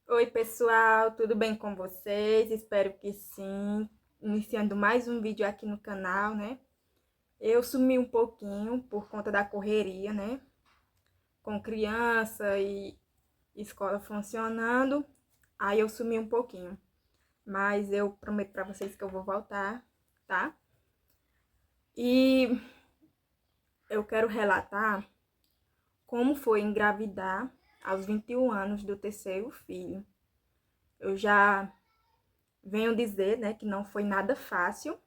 Oi pessoal, tudo bem com vocês? Espero que sim. Iniciando mais um vídeo aqui no canal, né? Eu sumi um pouquinho por conta da correria, né? Com criança e escola funcionando, aí eu sumi um pouquinho. Mas eu prometo pra vocês que eu vou voltar, tá? E eu quero relatar como foi engravidar aos 21 anos do terceiro filho. Eu já venho dizer, né, que não foi nada fácil.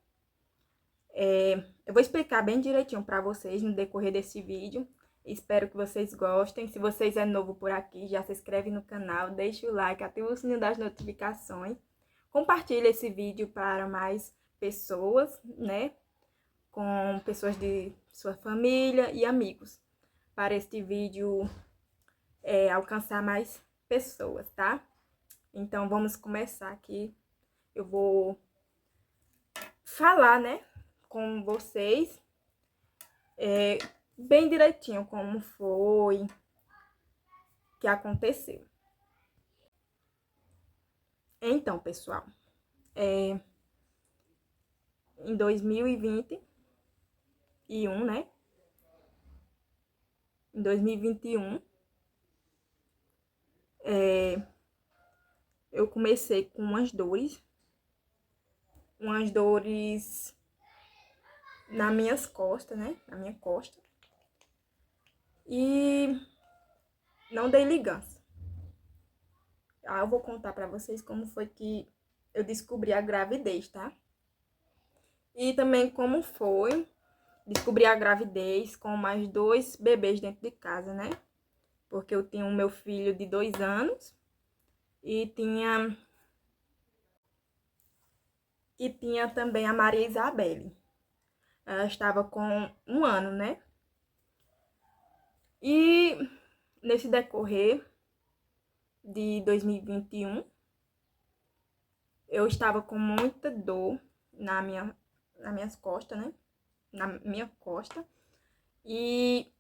Eu vou explicar bem direitinho para vocês no decorrer desse vídeo. Espero que vocês gostem. Se vocês é novo por aqui, já se inscreve no canal, deixa o like, ativa o sininho das notificações. Compartilhe esse vídeo para mais pessoas, né, com pessoas de sua família e amigos, para este vídeo alcançar mais pessoas, tá? Então, vamos começar aqui. Eu vou falar, né, com vocês bem direitinho como foi que aconteceu. Então, pessoal, em 2021, né? Em 2021, eu comecei com umas dores nas minhas costas, né? Na minha costa. E não dei ligança. Eu vou contar pra vocês como foi que eu descobri a gravidez, tá? E também como foi descobrir a gravidez com mais 2 bebês dentro de casa, né? Porque eu tinha o meu filho de 2 anos e tinha também a Maria Isabelle. Ela estava com 1 ano, né? E nesse decorrer de 2021, eu estava com muita dor nas minhas costas, né? Na minha costa. E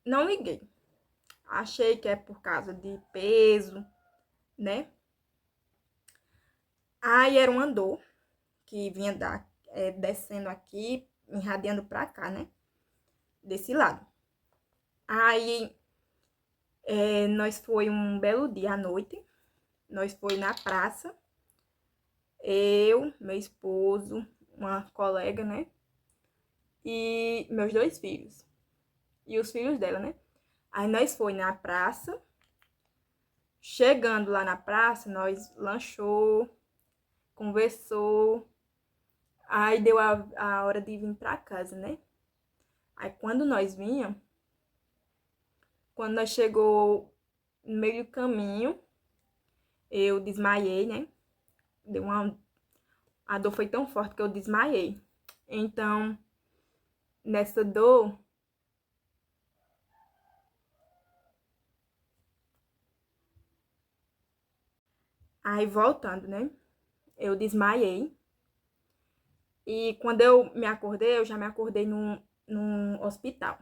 não liguei. Achei que é por causa de peso, né? Aí era uma dor que vinha descendo aqui, irradiando pra cá, né? Desse lado. Aí, nós foi um belo dia à noite. Nós foi na praça. Eu, meu esposo, uma colega, né? E meus 2 filhos. E os filhos dela, né? Aí nós foi na praça. Chegando lá na praça, nós lanchou, conversou. Aí deu a hora de vir pra casa, né? Aí quando nós chegou no meio do caminho, eu desmaiei, né? A dor foi tão forte que eu desmaiei. Então, nessa dor, aí voltando, né? Eu desmaiei. E quando eu me acordei, eu já me acordei num hospital.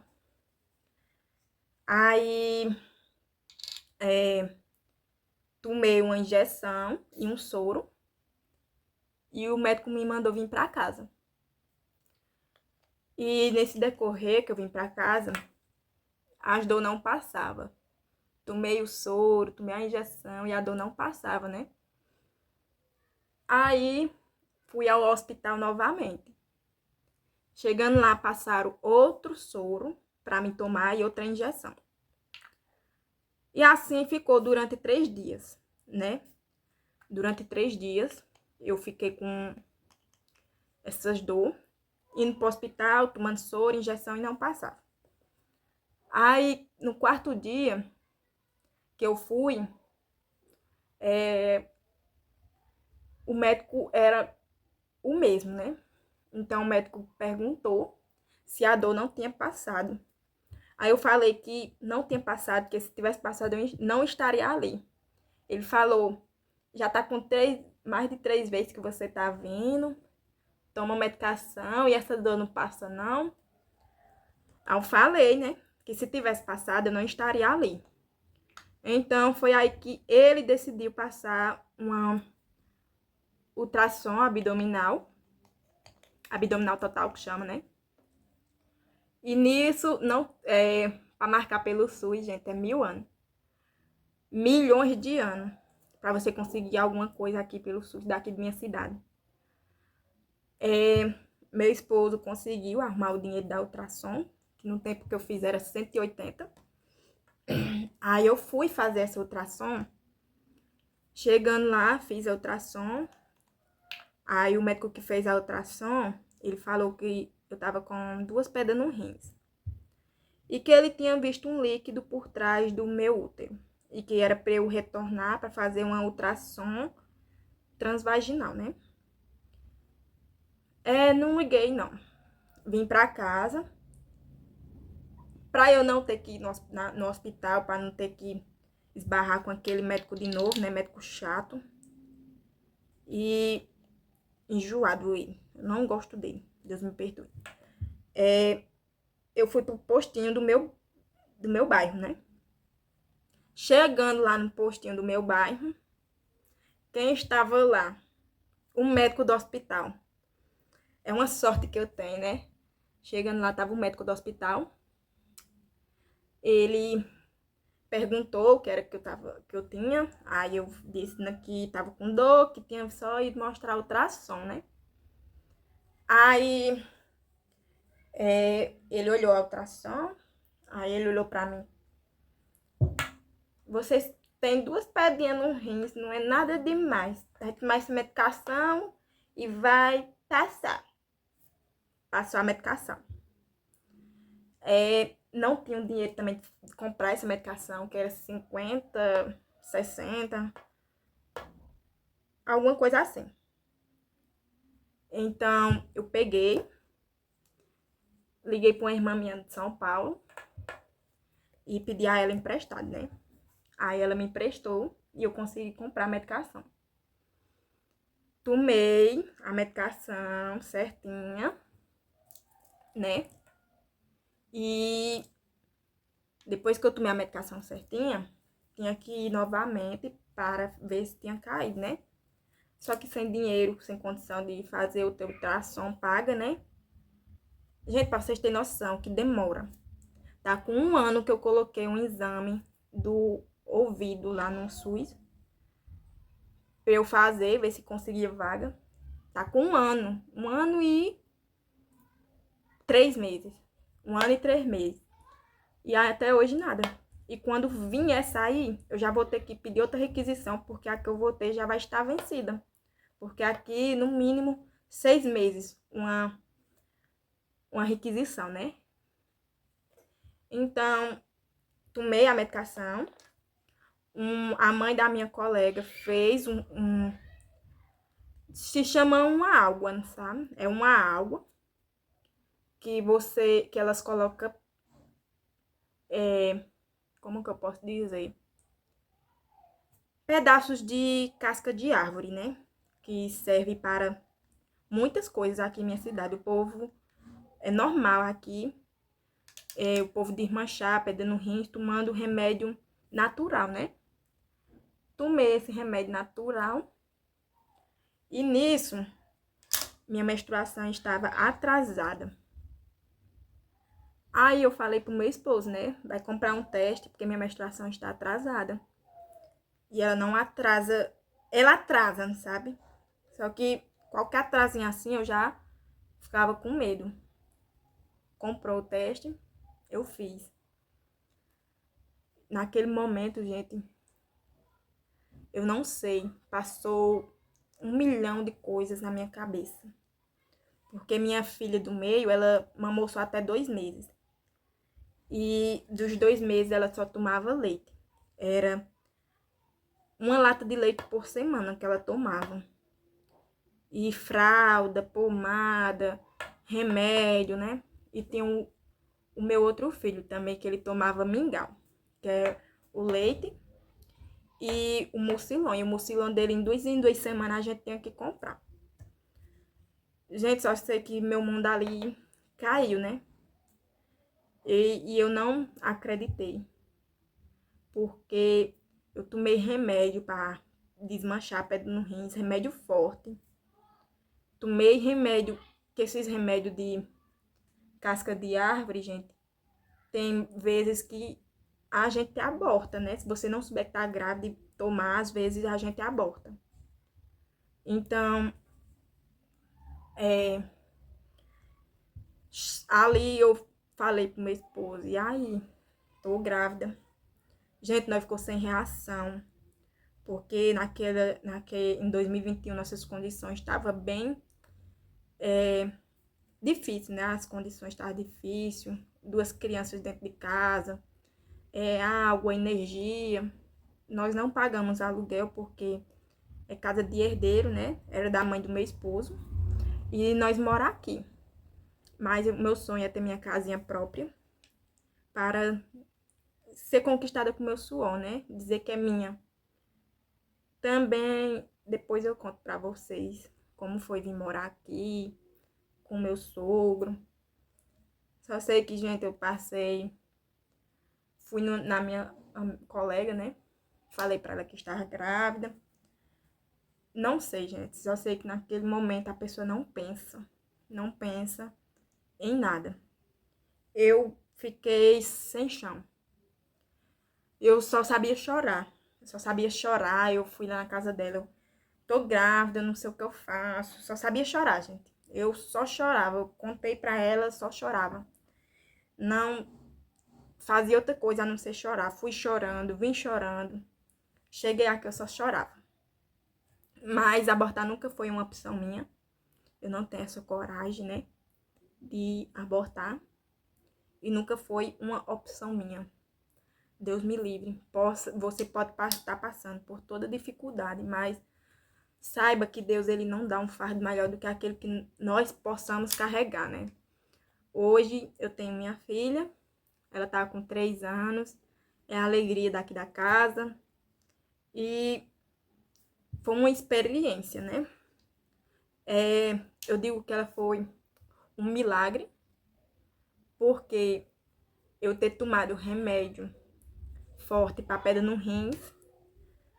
Aí, tomei uma injeção e um soro. E o médico me mandou vir pra casa. E nesse decorrer que eu vim pra casa, as dor não passava. Tomei o soro, tomei a injeção e a dor não passava, né? Aí, fui ao hospital novamente. Chegando lá, passaram outro soro para me tomar e outra injeção. E assim ficou durante 3 dias, né? Durante 3 dias, eu fiquei com essas dor, indo pro hospital, tomando soro, injeção e não passava. Aí, no 4º dia que eu fui, o médico era o mesmo, né? Então, o médico perguntou se a dor não tinha passado. Aí eu falei que não tinha passado, que se tivesse passado eu não estaria ali. Ele falou, já tá com mais de 3 vezes que você tá vindo, toma medicação e essa dor não passa, não. Aí eu falei, né? Que se tivesse passado, eu não estaria ali. Então, foi aí que ele decidiu passar uma ultrassom abdominal. Abdominal total, que chama, né? E nisso, não, para marcar pelo SUS, gente, é 1000 anos. Milhões de anos. Para você conseguir alguma coisa aqui pelo SUS daqui de minha cidade. Meu esposo conseguiu arrumar o dinheiro da ultrassom, que no tempo que eu fiz era 180. Aí eu fui fazer essa ultrassom. Chegando lá, fiz a ultrassom. Aí o médico que fez a ultrassom, ele falou que eu tava com 2 pedras no rins. E que ele tinha visto um líquido por trás do meu útero. E que era para eu retornar para fazer uma ultrassom transvaginal, né? Não liguei, não. Vim para casa. Para eu não ter que ir no hospital, para não ter que esbarrar com aquele médico de novo, né? Médico chato. E enjoado ele. Eu não gosto dele. Deus me perdoe. Eu fui pro postinho do meu bairro, né? Chegando lá no postinho do meu bairro, quem estava lá? O médico do hospital. É uma sorte que eu tenho, né? Chegando lá, tava o médico do hospital. Ele perguntou o que era que eu tinha. Aí eu disse que tava com dor, que tinha só ido mostrar o ultrassom, né? Aí ele olhou a ultrassom. Aí ele olhou pra mim. Vocês têm 2 pedrinhas no rins, não é nada demais. Vai tomar essa medicação e vai passar. Passou a medicação. Não tinha dinheiro também de comprar essa medicação, que era 50, 60, alguma coisa assim. Então, eu peguei, liguei para uma irmã minha de São Paulo e pedi a ela emprestado, né? Aí ela me emprestou e eu consegui comprar a medicação. Tomei a medicação certinha, né? E depois que eu tomei a medicação certinha, tinha que ir novamente para ver se tinha caído, né? Só que sem dinheiro, sem condição de fazer o teu ultrassom paga, né? Gente, pra vocês terem noção que demora. Tá com 1 ano que eu coloquei um exame do ouvido lá no SUS. Pra eu fazer, ver se conseguia vaga. Tá com 1 ano. 1 ano e 3 meses. 1 ano e 3 meses. E até hoje nada. E quando vier sair, eu já vou ter que pedir outra requisição, porque a que eu vou ter já vai estar vencida. Porque aqui, no mínimo, 6 meses, uma requisição, né? Então, tomei a medicação. A mãe da minha colega fez se chama uma água, sabe? É uma água que elas colocam, como que eu posso dizer? Pedaços de casca de árvore, né? Que serve para muitas coisas aqui em minha cidade. O povo é normal aqui. O povo desmanchar, pedra no rins, tomando remédio natural, né? Tomei esse remédio natural. E nisso, minha menstruação estava atrasada. Aí eu falei pro meu esposo, né? Vai comprar um teste, porque minha menstruação está atrasada. E ela não atrasa, ela atrasa, sabe? Só que qualquer atrasinho assim eu já ficava com medo. Comprou o teste, eu fiz. Naquele momento, gente, eu não sei, passou 1 milhão de coisas na minha cabeça. Porque minha filha do meio, ela mamou só até 2 meses. E dos 2 meses ela só tomava leite. Era 1 lata de leite por semana que ela tomava. E fralda, pomada, remédio, né? E tem o meu outro filho também, que ele tomava mingau, que é o leite e o mucilon. E o mucilon dele em 2 semanas a gente tinha que comprar. Gente, só sei que meu mundo ali caiu, né? E eu não acreditei. Porque eu tomei remédio para desmanchar a pedra no rins, remédio forte. Tomei remédio, que esses remédios de casca de árvore, gente, tem vezes que a gente aborta, né? Se você não souber que tá grávida e tomar, às vezes a gente aborta. Então, ali eu falei pro meu esposo, e aí, tô grávida. Gente, nós ficou sem reação, porque em 2021 nossas condições estavam bem difíceis, né? As condições estavam difíceis, duas crianças dentro de casa, água, energia. Nós não pagamos aluguel porque é casa de herdeiro, né? Era da mãe do meu esposo. E nós morar aqui. Mas o meu sonho é ter minha casinha própria para ser conquistada com meu suor, né? Dizer que é minha. Também depois eu conto para vocês como foi vir morar aqui com meu sogro. Só sei que, gente, eu passei, fui na minha colega, né? Falei para ela que estava grávida. Não sei, gente. Só sei que naquele momento a pessoa não pensa. Não pensa em nada. Eu fiquei sem chão. Eu só sabia chorar. Eu só sabia chorar. Eu fui lá na casa dela. Eu tô grávida, não sei o que eu faço. Só sabia chorar, gente. Eu só chorava. Eu contei pra ela, só chorava. Não fazia outra coisa a não ser chorar. Fui chorando, vim chorando. Cheguei aqui, eu só chorava. Mas abortar nunca foi uma opção minha. Eu não tenho essa coragem, né? De abortar. E nunca foi uma opção minha. Deus me livre. Você pode estar passando por toda dificuldade, mas saiba que Deus ele não dá um fardo maior do que aquele que nós possamos carregar, né? Hoje eu tenho minha filha, ela tá com 3 anos, é a alegria daqui da casa e foi uma experiência, né? Eu digo que ela foi um milagre, porque eu ter tomado remédio forte para pedra no rins,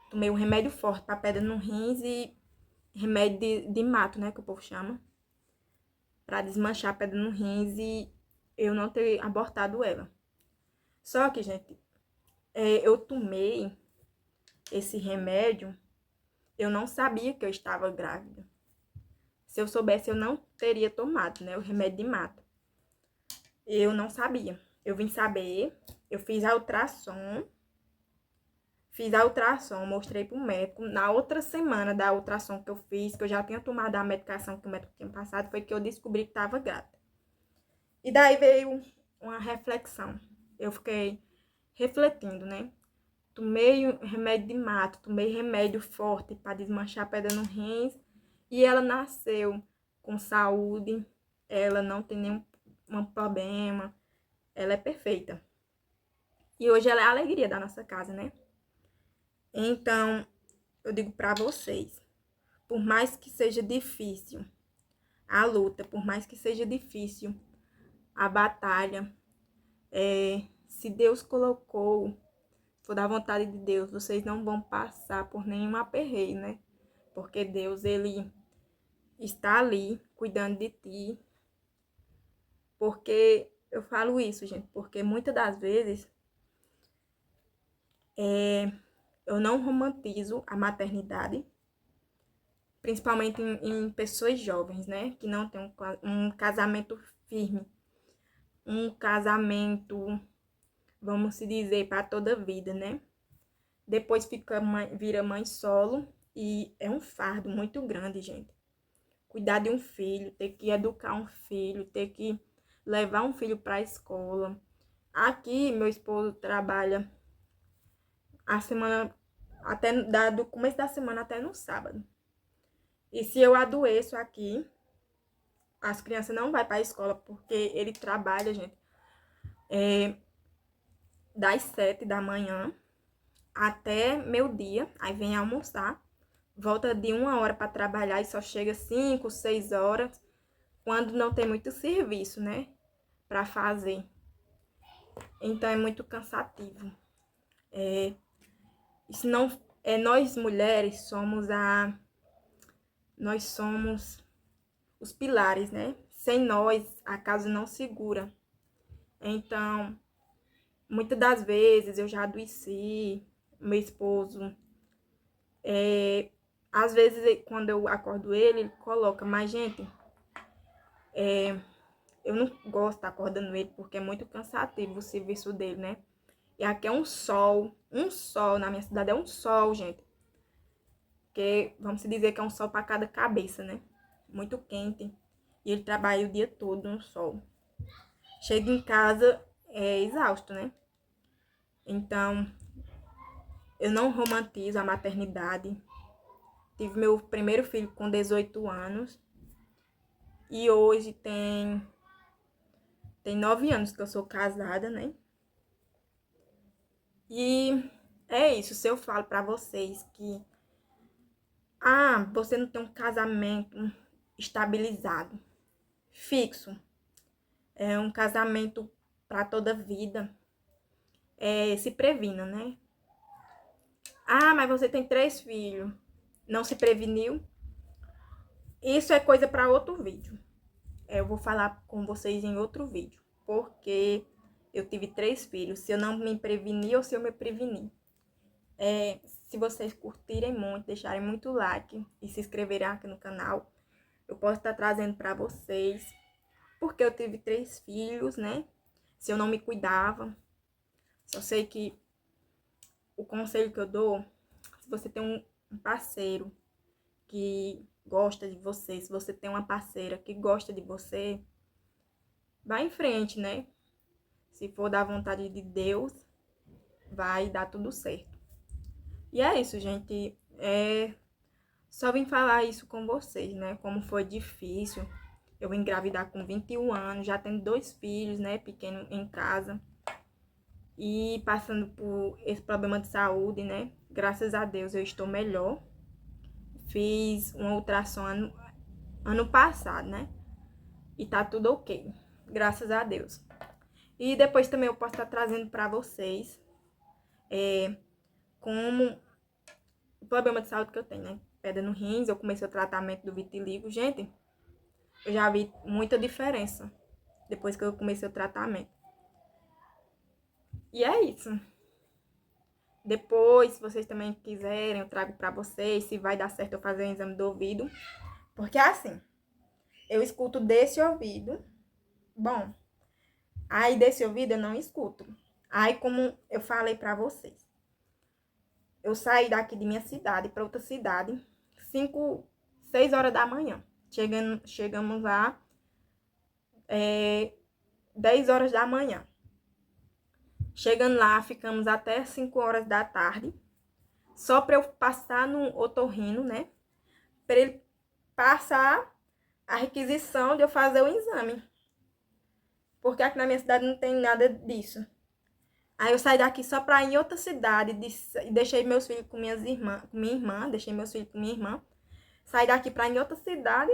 tomei um remédio forte para pedra no rins e remédio de mato, né, que o povo chama, para desmanchar a pedra no rins e eu não ter abortado ela. Só que, gente, eu tomei esse remédio, eu não sabia que eu estava grávida. Se eu soubesse, eu não teria tomado, né, o remédio de mato. Eu não sabia. Eu vim saber, eu fiz a ultrassom, mostrei pro médico. Na outra semana da ultrassom que eu fiz, que eu já tinha tomado a medicação que o médico tinha passado, foi que eu descobri que estava grávida. E daí veio uma reflexão. Eu fiquei refletindo, né? Tomei remédio de mato, tomei remédio forte para desmanchar a pedra no rins. E ela nasceu com saúde, ela não tem nenhum problema, ela é perfeita. E hoje ela é a alegria da nossa casa, né? Então, eu digo para vocês, por mais que seja difícil a luta, por mais que seja difícil a batalha, se Deus colocou, for da vontade de Deus, vocês não vão passar por nenhum aperreio, né? Porque Deus, ele está ali cuidando de ti. Porque eu falo isso, gente, porque muitas das vezes eu não romantizo a maternidade, principalmente em pessoas jovens, né? Que não tem um casamento firme, um casamento, vamos se dizer, para toda a vida, né? Depois vira mãe solo e é um fardo muito grande, gente. Cuidar de um filho, ter que educar um filho, ter que levar um filho para a escola. Aqui, meu esposo trabalha a semana, até do começo da semana até no sábado. E se eu adoeço aqui, as crianças não vão para a escola, porque ele trabalha, gente, das 7 da manhã até meio-dia, aí vem almoçar, volta de 1 hora para trabalhar e só chega 5, 6 horas. quando não tem muito serviço, né, para fazer. Então é muito cansativo. Isso não nós mulheres nós somos os pilares, né? Sem nós a casa não segura. Então, muitas das vezes eu já adoeci, meu esposo, às vezes quando eu acordo ele coloca, mas gente, eu não gosto de estar acordando ele porque é muito cansativo o serviço dele, né? E aqui é um sol, na minha cidade é um sol, gente. Porque vamos dizer que é um sol para cada cabeça, né? Muito quente. E ele trabalha o dia todo no sol. Chega em casa exausto, né? Então, eu não romantizo a maternidade. Tive meu primeiro filho com 18 anos. E hoje tem 9 anos que eu sou casada, né? E é isso. Se eu falo pra vocês que você não tem um casamento estabilizado, fixo, é um casamento para toda a vida, se previna, né? Mas você tem 3 filhos, não se preveniu? Isso é coisa para outro vídeo. Eu vou falar com vocês em outro vídeo, porque eu tive 3 filhos, se eu não me preveni ou se eu me preveni. Se vocês curtirem muito, deixarem muito like e se inscreverem aqui no canal, eu posso estar trazendo para vocês, porque eu tive 3 filhos, né? Se eu não me cuidava, só sei que o conselho que eu dou, se você tem um parceiro que gosta de você, se você tem uma parceira que gosta de você, vai em frente, né? Se for da vontade de Deus, vai dar tudo certo. E é isso, gente. Só vim falar isso com vocês, né? Como foi difícil eu engravidar com 21 anos, já tendo 2 filhos, né? Pequeno em casa. E passando por esse problema de saúde, né? Graças a Deus eu estou melhor. Fiz uma ultrassom ano passado, né? E tá tudo ok. Graças a Deus. E depois também eu posso estar trazendo pra vocês como o problema de saúde que eu tenho, né? Pedra no rins, eu comecei o tratamento do vitiligo. Gente, eu já vi muita diferença depois que eu comecei o tratamento. E é isso. Depois, se vocês também quiserem, eu trago pra vocês se vai dar certo eu fazer o exame do ouvido. Porque assim, eu escuto desse ouvido. Bom, aí desse ouvido eu não escuto. Aí, como eu falei pra vocês, eu saí daqui de minha cidade pra outra cidade, 6 horas da manhã. Chegamos lá 10 horas da manhã. Chegando lá, ficamos até 5 horas da tarde. Só para eu passar no otorrino, né? Para ele passar a requisição de eu fazer o exame. Porque aqui na minha cidade não tem nada disso. Aí eu saí daqui só para ir em outra cidade. Deixei meus filhos com minha irmã. Deixei meus filhos com minha irmã. Saí daqui para ir em outra cidade.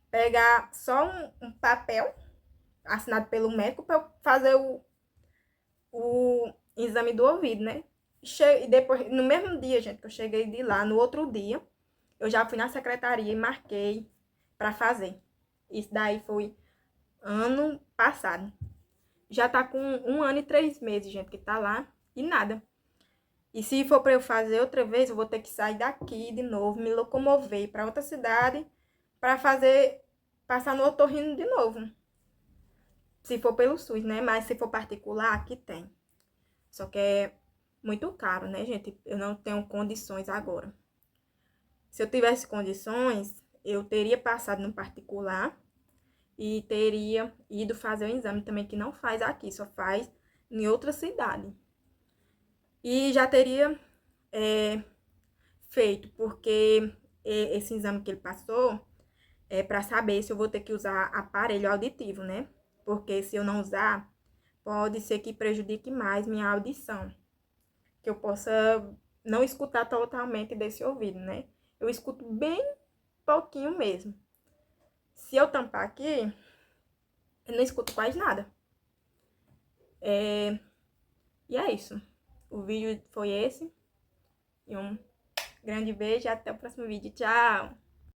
Pegar só um papel assinado pelo médico para eu fazer o exame do ouvido, né? E depois, no mesmo dia, gente, que eu cheguei de lá, no outro dia, eu já fui na secretaria e marquei para fazer. Isso daí foi ano passado. Já tá com 1 ano e 3 meses, gente, que tá lá e nada. E se for para eu fazer outra vez, eu vou ter que sair daqui de novo, me locomover para outra cidade para passar no otorrino de novo. Se for pelo SUS, né? Mas se for particular, aqui tem. Só que é muito caro, né, gente? Eu não tenho condições agora. Se eu tivesse condições, eu teria passado no particular e teria ido fazer o exame também, que não faz aqui, só faz em outra cidade. E já teria feito, porque esse exame que ele passou é para saber se eu vou ter que usar aparelho auditivo, né? Porque se eu não usar, pode ser que prejudique mais minha audição. Que eu possa não escutar totalmente desse ouvido, né? Eu escuto bem pouquinho mesmo. Se eu tampar aqui, eu não escuto quase nada. E é isso. O vídeo foi esse. E um grande beijo e até o próximo vídeo. Tchau!